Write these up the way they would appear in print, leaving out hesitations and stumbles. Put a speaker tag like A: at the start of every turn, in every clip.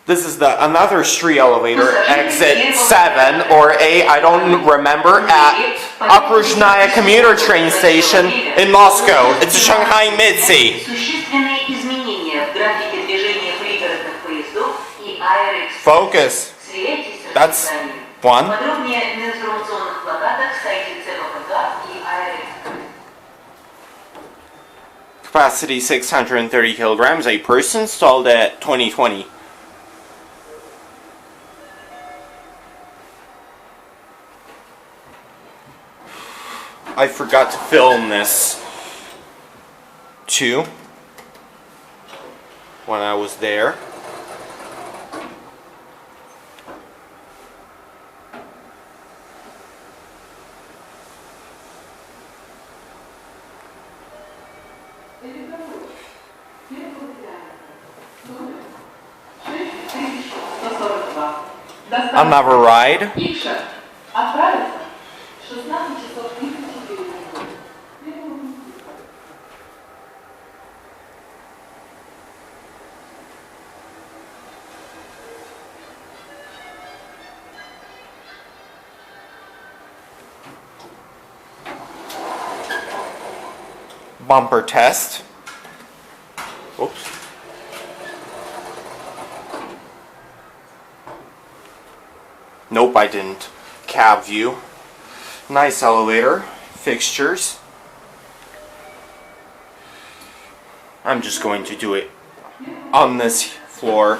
A: This is another street elevator, exit 7 or 8, I don't remember, at Okruzhnaya commuter train station in Moscow. It's a Shanghai Mitsubishi. Focus. That's one. Capacity 630 kilograms, a person, installed at 2020. I forgot to film this too when I was there. Another ride. Bumper test. Oops. Nope, I didn't. Cab view. Nice elevator. Fixtures. I'm just going to do it on this floor.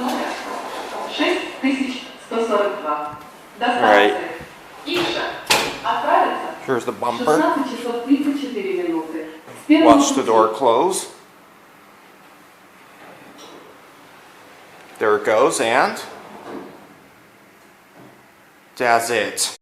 A: Right. Here's the bumper. Watch the door close. There it goes, and that's it.